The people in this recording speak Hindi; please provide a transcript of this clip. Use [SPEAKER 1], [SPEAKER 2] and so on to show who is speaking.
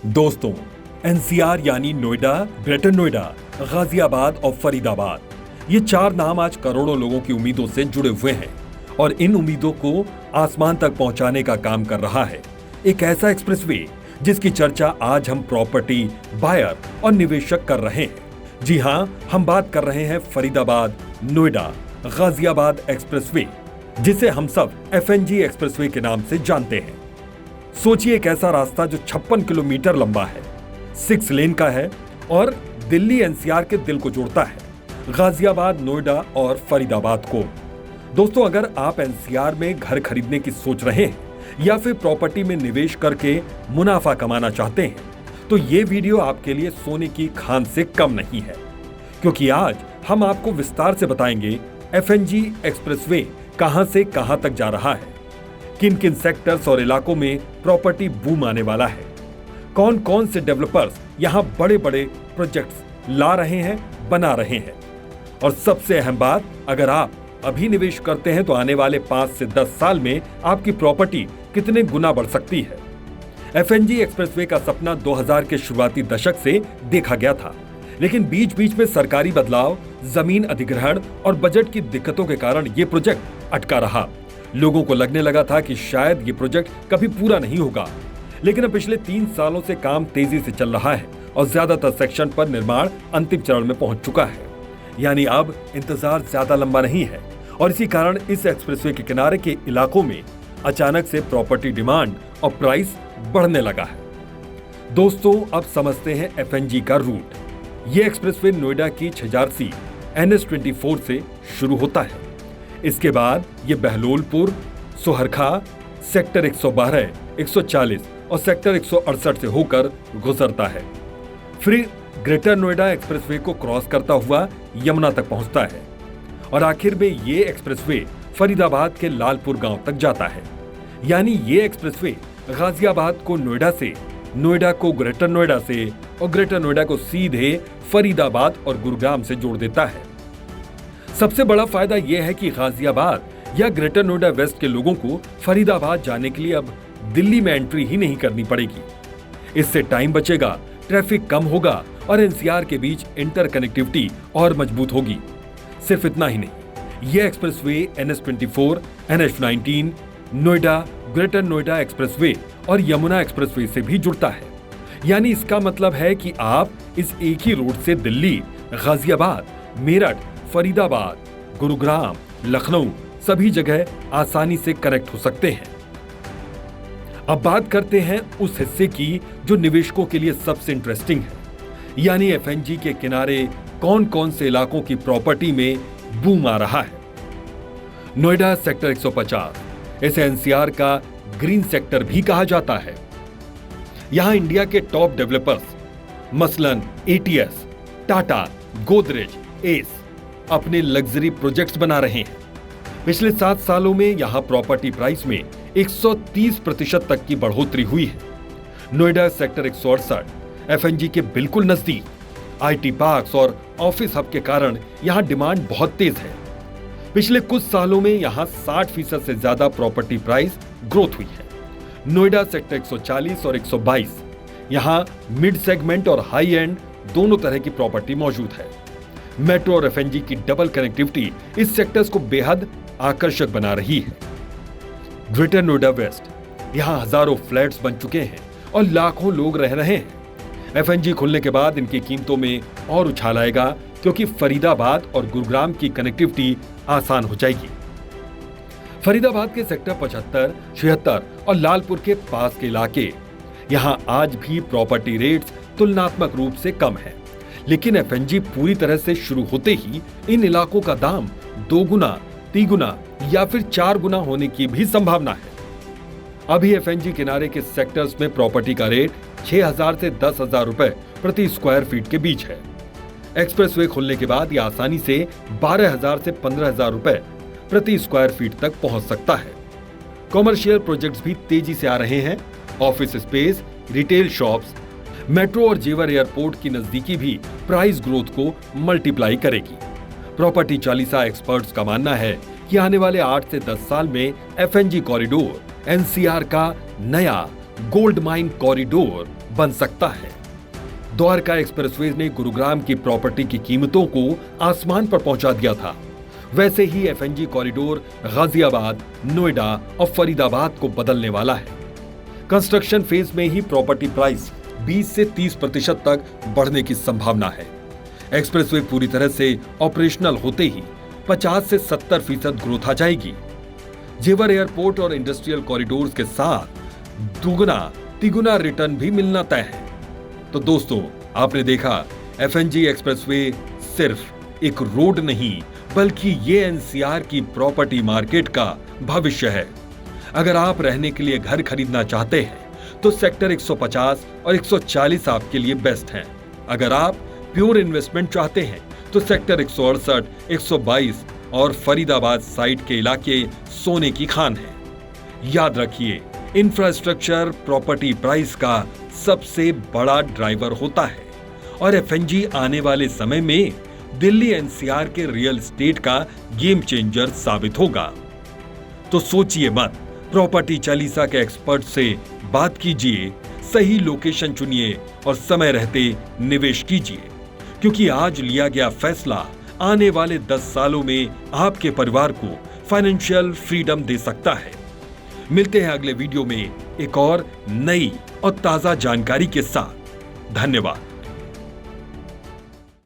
[SPEAKER 1] दोस्तों, एनसीआर यानी नोएडा, ग्रेटर नोएडा, गाजियाबाद और फरीदाबाद, ये चार नाम आज करोड़ों लोगों की उम्मीदों से जुड़े हुए हैं और इन उम्मीदों को आसमान तक पहुंचाने का काम कर रहा है एक ऐसा एक्सप्रेसवे जिसकी चर्चा आज हम प्रॉपर्टी बायर और निवेशक कर रहे हैं। जी हां, हम बात कर रहे हैं फरीदाबाद नोएडा गाजियाबाद एक्सप्रेसवे, जिसे हम सब एफएनजी एक्सप्रेसवे के नाम से जानते हैं। सोचिए, एक ऐसा रास्ता जो 56 किलोमीटर लंबा है, 6 लेन का है और दिल्ली एनसीआर के दिल को जोड़ता है, गाजियाबाद, नोएडा और फरीदाबाद को। दोस्तों, अगर आप एनसीआर में घर खरीदने की सोच रहे हैं या फिर प्रॉपर्टी में निवेश करके मुनाफा कमाना चाहते हैं, तो ये वीडियो आपके लिए सोने की खान से कम नहीं है, क्योंकि आज हम आपको विस्तार से बताएंगे एफएनजी एक्सप्रेसवे कहां से कहां तक जा रहा है, किन किन सेक्टर्स और इलाकों में प्रॉपर्टी बूम आने वाला है, कौन कौन से डेवलपर्स यहां बड़े बड़े प्रोजेक्ट्स ला रहे हैं, बना रहे हैं, और सबसे अहम बात, अगर आप अभी निवेश करते हैं तो आने वाले 5 से 10 साल में आपकी प्रॉपर्टी कितने गुना बढ़ सकती है। एफएनजी एक्सप्रेसवे का सपना 2000 के शुरुआती दशक से देखा गया था, लेकिन बीच बीच में सरकारी बदलाव, जमीन अधिग्रहण और बजट की दिक्कतों के कारण ये प्रोजेक्ट अटका रहा। लोगों को लगने लगा था कि शायद ये प्रोजेक्ट कभी पूरा नहीं होगा, लेकिन अब पिछले 3 सालों से काम तेजी से चल रहा है और ज्यादातर सेक्शन पर निर्माण अंतिम चरण में पहुंच चुका है। यानी अब इंतजार ज्यादा लंबा नहीं है और इसी कारण इस एक्सप्रेसवे के किनारे के इलाकों में अचानक से प्रॉपर्टी डिमांड और प्राइस बढ़ने लगा है। दोस्तों, अब समझते हैं एफएनजी का रूट। ये एक्सप्रेसवे नोएडा की छजारसी NH-24 से शुरू होता है। इसके बाद ये बहलोलपुर, सोहरखा, सेक्टर 112, 140 और सेक्टर 168 से होकर गुजरता है। फिर ग्रेटर नोएडा एक्सप्रेसवे को क्रॉस करता हुआ यमुना तक पहुंचता है और आखिर में ये एक्सप्रेसवे फरीदाबाद के लालपुर गांव तक जाता है। यानी ये एक्सप्रेसवे गाजियाबाद को नोएडा से, नोएडा को ग्रेटर नोएडा से और ग्रेटर नोएडा को सीधे फरीदाबाद और गुरुग्राम से जोड़ देता है। सबसे बड़ा फायदा यह है कि गाजियाबाद या ग्रेटर नोएडा वेस्ट के लोगों को फरीदाबाद जाने के लिए अब दिल्ली में एंट्री ही नहीं करनी पड़ेगी। इससे टाइम बचेगा, ट्रैफिक कम होगा और एनसीआर के बीच इंटरकनेक्टिविटी और मजबूत होगी। सिर्फ इतना ही नहीं, यह expressway NH-24, NH-19, Noida, greater Noida expressway और यमुना एक्सप्रेसवे से भी जुड़ता है। यानी इसका मतलब है कि आप इस एक ही रोड से दिल्ली, गाजियाबाद, मेरठ, फरीदाबाद, गुरुग्राम, लखनऊ सभी जगह आसानी से कनेक्ट हो सकते हैं। अब बात करते हैं उस हिस्से की जो निवेशकों के लिए सबसे इंटरेस्टिंग है, यानी एफएनजी के किनारे कौन कौन से इलाकों की प्रॉपर्टी में बूम आ रहा है। नोएडा सेक्टर 150, इसे एनसीआर का ग्रीन सेक्टर भी कहा जाता है। यहां इंडिया के टॉप डेवलपर्स मसलन ATS, टाटा, गोदरेज, एस अपने लग्जरी प्रोजेक्ट्स बना रहे हैं। पिछले 7 सालों में यहां प्रॉपर्टी प्राइस में 130% तक की बढ़ोतरी हुई है। नोएडा सेक्टर 168 एफएनजी के बिल्कुल नजदीक, आईटी पार्क्स और ऑफिस हब के कारण यहां डिमांड बहुत तेज है। पिछले कुछ सालों में यहां 60% से ज्यादा प्रॉपर्टी प्राइस ग्रोथ हुई है। नोएडा सेक्टर 140 और 122, यहां मिड सेगमेंट और हाई एंड दोनों तरह की प्रॉपर्टी मौजूद है। मेट्रो और एफएनजी की डबल कनेक्टिविटी इस सेक्टर्स को बेहद आकर्षक बना रही है। ग्रेटर नोएडा वेस्ट, यहां हजारों फ्लैट्स बन चुके हैं और लाखों लोग रह रहे हैं। एफएनजी खुलने के बाद इनकी कीमतों में और उछाल आएगा, क्योंकि फरीदाबाद और गुरुग्राम की कनेक्टिविटी आसान हो जाएगी। फरीदाबाद के सेक्टर 75, 76 और लालपुर के पास के इलाके, यहां आज भी प्रॉपर्टी रेट्स तुलनात्मक रूप से कम है, लेकिन एफएनजी पूरी तरह से शुरू होते ही इन इलाकों का दाम 2 गुना, 3 गुना या फिर 4 गुना होने की भी संभावना है। अभी एफएनजी किनारे के सेक्टर्स में प्रॉपर्टी का रेट 6,000 से 10,000 रुपए प्रति स्क्वायर फीट के बीच है। एक्सप्रेसवे खुलने के बाद यह आसानी से 12,000 से 15,000 रुपए प्रति स्क्वायर फीट तक पहुंच सकता है। कॉमर्शियल प्रोजेक्ट्स भी तेजी से आ रहे हैं। Office space, retail shops, metro और जेवर एयरपोर्ट की नजदीकी भी प्राइस ग्रोथ को मल्टीप्लाई करेगी। प्रॉपर्टी चालीसा एक्सपर्ट्स का मानना है कि आने वाले 8 से 10 साल में एफएनजी कॉरिडोर एनसीआर का नया गोल्ड माइन कॉरिडोर बन सकता है। द्वारका एक्सप्रेसवे ने गुरुग्राम की प्रॉपर्टी की कीमतों को आसमान पर पहुंचा दिया था। वैसे ही एफएनजी कॉरिडोर गाजियाबाद, नोएडा और फरीदाबाद को बदलने वाला है। कंस्ट्रक्शन फेज में ही प्रॉपर्टी प्राइस 20 से 30% तक बढ़ने की संभावना है। एक्सप्रेसवे पूरी तरह से ऑपरेशनल होते ही 50 से 70% ग्रोथ आ जाएगी। जेवर एयरपोर्ट और इंडस्ट्रियल कॉरिडोर्स के साथ दुगना तिगुना रिटर्न भी मिलना तय है। तो दोस्तों, आपने देखा, एफएनजी एक्सप्रेसवे सिर्फ एक रोड नहीं बल्कि ये एनसीआर की प्रॉपर्टी मार्केट का भविष्य है। अगर आप रहने के लिए घर खरीदना चाहते हैं तो सेक्टर 150 और 140 आपके लिए बेस्ट हैं। अगर आप प्योर इन्वेस्टमेंट चाहते हैं तो सेक्टर 168, 122 और फरीदाबाद साइट के इलाके सोने की खान है। याद रखिए, इंफ्रास्ट्रक्चर प्रॉपर्टी प्राइस का सबसे बड़ा ड्राइवर होता है और एफएनजी आने वाले समय में दिल्ली एनसीआर के रियल एस्टेट का गेम चेंजर साबित होगा। तो सोचिए मत, प्रॉपर्टी चालीसा के एक्सपर्ट से बात कीजिए, सही लोकेशन चुनिए और समय रहते निवेश कीजिए, क्योंकि आज लिया गया फैसला आने वाले 10 सालों में आपके परिवार को फाइनेंशियल फ्रीडम दे सकता है। मिलते हैं अगले वीडियो में एक और नई और ताजा जानकारी के साथ। धन्यवाद।